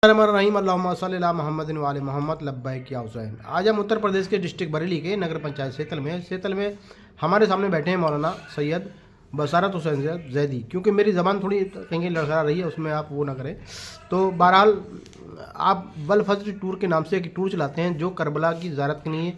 रहीम अल्लाहुम्मा सल्ली अला मोहम्मद व आले मोहम्मद लब्बैक या हुसैन। आज हम उत्तर प्रदेश के डिस्ट्रिक्ट बरेली के नगर पंचायत सेतल में हमारे सामने बैठे हैं मौलाना सैयद बसारत हुसैन जैदी। क्योंकि मेरी ज़बान थोड़ी कहीं लड़खड़ा रही है, उसमें आप वो ना करें। तो बहरहाल आप वल फजर टूर के नाम से एक टूर चलाते हैं जो करबला की ज़ियारत के लिए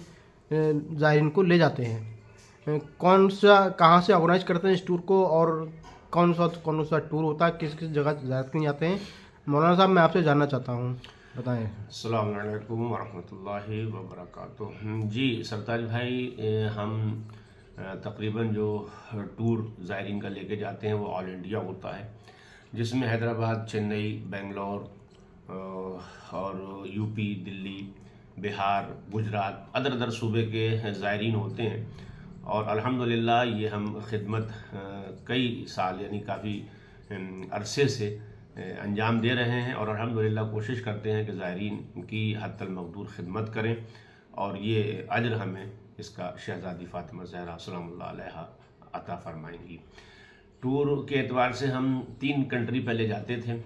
ज़ायरीन को ले जाते हैं। कौन सा कहाँ से ऑर्गेनाइज करते हैं इस टूर को, और कौन सा टूर होता है, किस किस जगह ज़ियारत के लिए जाते हैं? मौलाना साहब, मैं आपसे जानना चाहता हूँ, बताएं। अस्सलामु अलैकुम वरहमतुल्लाहि वबरकातुहू। जी सरताज भाई, हम तकरीबन जो टूर ज़ायरीन का लेके जाते हैं वो ऑल इंडिया होता है, जिसमें हैदराबाद, चेन्नई, बेंगलोर और यूपी, दिल्ली, बिहार, गुजरात, अदर सूबे के ज़ायरीन होते हैं। और अल्हम्दुलिल्लाह ये हम खिदमत कई साल यानी काफ़ी अरसे से अंजाम दे रहे हैं, और अल्हम्दुलिल्लाह कोशिश करते हैं कि ज़ायरीन की हद्दल मक़दूर खिदमत करें, और ये अजर हमें इसका शहज़ादी फ़ातिमा ज़हरा सलामुल्लाह अलैहा अता फ़रमाएंगी। टूर के एतबार से हम 3 कंट्री पहले जाते थे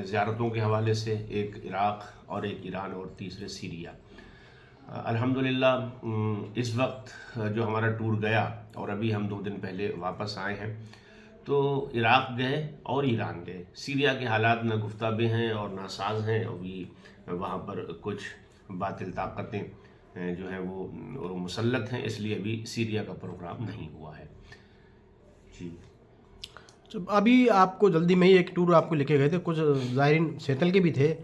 ज़ियारतों के हवाले से, एक इराक़ और एक ईरान और तीसरे सीरिया। अल्हम्दुलिल्लाह इस वक्त जो हमारा टूर गया, और अभी हम 2 दिन पहले वापस आए हैं, तो इराक़ गए और ईरान गए। सीरिया के हालात ना गुफ्ताबे हैं और ना साज हैं, अभी वहाँ पर कुछ बातिल ताकतें जो हैं वो मुसल्लत हैं, इसलिए अभी सीरिया का प्रोग्राम नहीं हुआ है। जी, तो अभी आपको जल्दी में ही एक टूर आपको लेके गए थे, कुछ ज़ायरीन सेतल के भी थे।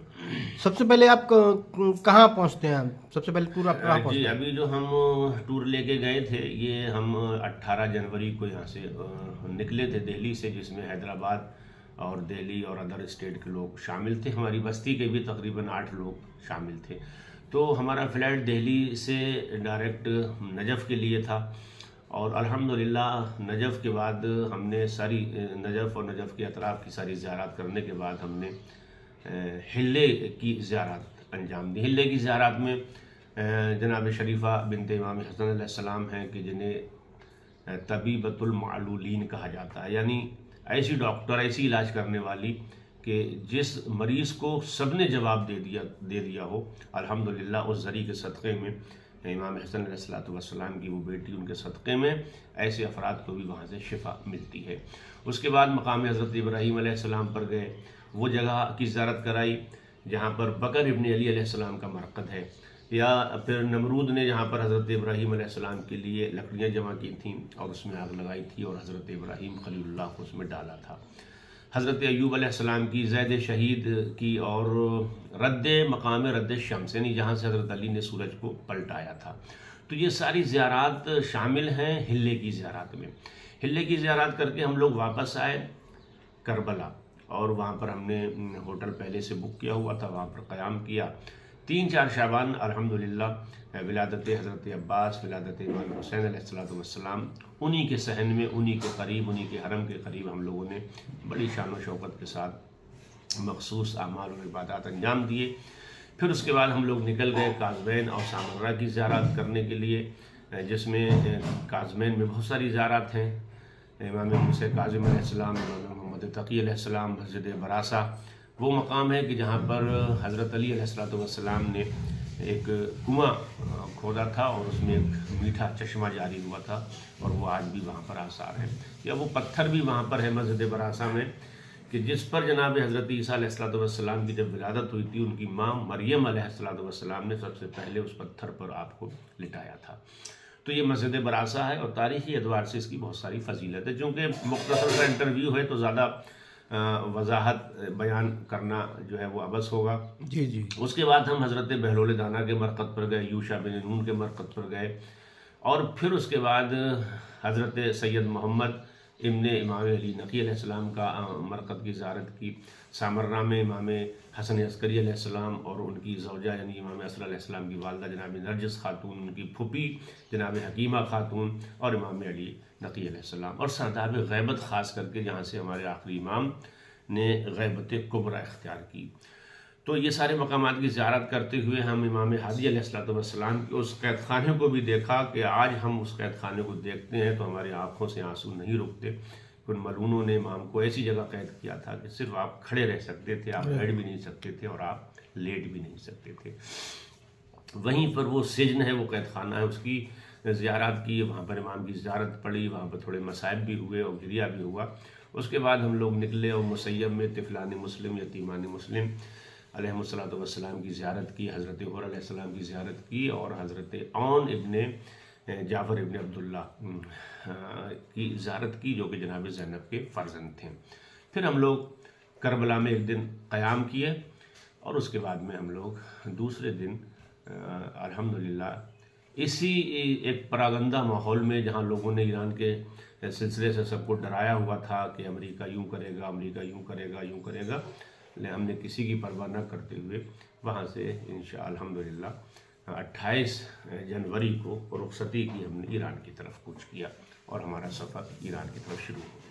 सबसे पहले आप कहाँ पहुँचते हैं? सबसे पहले टूर आप कहाँ जी पहुँचते हैं? अभी जो हम टूर लेके गए थे, ये हम 18 जनवरी को यहाँ से निकले थे दिल्ली से, जिसमें हैदराबाद और दिल्ली और अदर स्टेट के लोग शामिल थे। हमारी बस्ती के भी तकरीबन 8 लोग शामिल थे। तो हमारा फ़्लाइट दिल्ली से डायरेक्ट नजफ़ के लिए था, और अल्हम्दुलिल्लाह नजफ़ के बाद हमने सारी नजफ़ और नजफ़ के अतराफ़ की सारी ज़ियारत करने के बाद हमने हिल्ले की ज़ियारत अंजाम दी। हिल्ले की ज़ियारत में जनाब शरीफ़ा बिनते इमाम हसन अलैहिस्सलाम हैं कि जिन्हें तबीबतुल मालूलीन कहा जाता है, यानी ऐसी डॉक्टर, ऐसी इलाज करने वाली कि जिस मरीज़ को सब ने जवाब दे दिया हो। अल्हम्दुलिल्लाह उस ज़री के सदक़े में, इमाम हसन अलैहिस्सलाम की वो बेटी, उनके सदक़े में ऐसे अफराद को भी वहाँ से शिफा मिलती है। उसके बाद मकाम हज़रत इब्राहीम अलैहिस्सलाम पर गए, वो जगह की ज़ियारत कराई जहाँ पर बकर इब्न अली अलैहिस्सलाम का मरक़द है, या फिर नमरूद ने जहाँ पर हज़रत इब्राहीम अलैहिस्सलाम के लिए लकड़ियाँ जमा की थीं और उसमें आग लगाई थी, और हज़रत इब्राहीम खलीलुल्लाह को उसमें डाला था। हज़रत अय्यूब अलैहिस्सलाम की ज़ैद शहीद की, और मकाम रद्द शम्स, यानी जहाँ से हज़रत अली ने सूरज को पलटाया था। तो ये सारी ज़ियारत शामिल हैं हिल्ले की ज़ियारत में। हिल्ले की ज़ियारत करके हम लोग वापस आए करबला, और वहाँ पर हमने होटल पहले से बुक किया हुआ था, वहाँ पर क़याम किया। 3-4 शाबान अल्हम्दुलिल्लाह विलादत हज़रत अब्बास, विलादत इमाम हुसैन अलैहिस्सलाम, उन्हीं के सहन में, उन्हीं के करीब, उन्हीं के हरम के करीब हम लोगों ने बड़ी शान व शौकत के साथ मखसूस आमाल और इबादत अंजाम दिए। फिर उसके बाद हम लोग निकल गए काज़मैन और सामर्रा की ज़ियारत करने के लिए, जिसमें काज़मैन में बहुत सारी ज़ियारत हैं। इमाम मूसा काज़िम अलैहिस्सलाम, इमाम मोहम्मद तकी अलैहिस्सलाम, मस्जिद बरासा वो मकाम है कि जहाँ पर हज़रत अली अलैहिस्सलाम ने एक कुआं खोदा था और उसमें एक मीठा चश्मा जारी हुआ था, और वो आज भी वहाँ पर आसार है। या वो पत्थर भी वहाँ पर है मस्जिद बरासा में, कि जिस पर जनाब हज़रत ईसा अलैहिस्सलाम की जब विलादत हुई थी, उनकी माँ मरियम अलैहिस्सलाम ने सबसे पहले उस पत्थर पर आपको लिटाया था। तो ये मस्जिद बरासा है, और तारीख़ी एतबार से इसकी बहुत सारी फजीलत है। चूँकि मुख्तसर सा इंटरव्यू है तो ज़्यादा वजाहत बयान करना जो है वो अबस होगा। जी जी। उसके बाद हम हज़रत बहलोल दाना के मरक़द पर गए, यूशा बिन नून के मरक़द पर गए, और फिर उसके बाद हज़रत सैयद मोहम्मद इब्न इमाम अली नकी अलैहिस्सलाम का मरक़द की ज़ियारत की। सामर्रा में इमाम हसन अस्करी अलैहिस्सलाम और उनकी ज़ौजा यानी इमाम असर अलैहिस्सलाम की वालदा जनाब नरजिस खातून, उनकी फूफी जनाब हकीमा खातून, और इमाम अली नकी अलैहिस्सलाम, और सरदाब ग़ैबत ख़ास करके जहाँ से हमारे आखिरी इमाम ने ग़ैबत कुबरा इख्तियार की। तो ये सारे मकामात की ज़ियारत करते हुए हम इमाम हादी अलैहिस्सलाम के उस कैद खाने को भी देखा, कि आज हम उस कैद खाने को देखते हैं तो हमारी आँखों से आंसू नहीं रुकते, ان ملعونوں نے امام کو ایسی جگہ قید کیا تھا کہ صرف آپ کھڑے رہ سکتے تھے، آپ بیٹھ بھی نہیں سکتے تھے اور آپ لیٹ بھی نہیں سکتے تھے۔ وہیں پر وہ سجن ہے، وہ قید خانہ ہے، اس کی زیارت کی، وہاں پر امام کی زیارت پڑی، وہاں پر تھوڑے مصائب بھی ہوئے اور گریہ بھی ہوا۔ اس کے بعد ہم لوگ نکلے اور مسیب میں طفلان مسلم، یتیمان مسلم علیہ الصلوۃ والسلام کی زیارت کی، حضرت حر علیہ السلام کی زیارت کی، اور حضرت عون ابن جعفر ابن عبداللہ کی زیارت کی، جو کہ جناب زینب کے فرزند تھے۔ پھر ہم لوگ کربلا میں ایک دن قیام کیے، اور اس کے بعد میں ہم لوگ دوسرے دن الحمدللہ اسی ایک پراگندہ ماحول میں، جہاں لوگوں نے ایران کے سلسلے سے سب کو ڈرایا ہوا تھا کہ امریکہ یوں کرے گا، امریکہ یوں کرے گا، یوں کرے گا، لیکن ہم نے کسی کی پرواہ نہ کرتے ہوئے وہاں سے الحمدللہ 28 جنوری کو رخصتی کی، ہم نے ایران کی طرف کوچ کیا اور ہمارا سفر ایران کی طرف شروع ہو گیا۔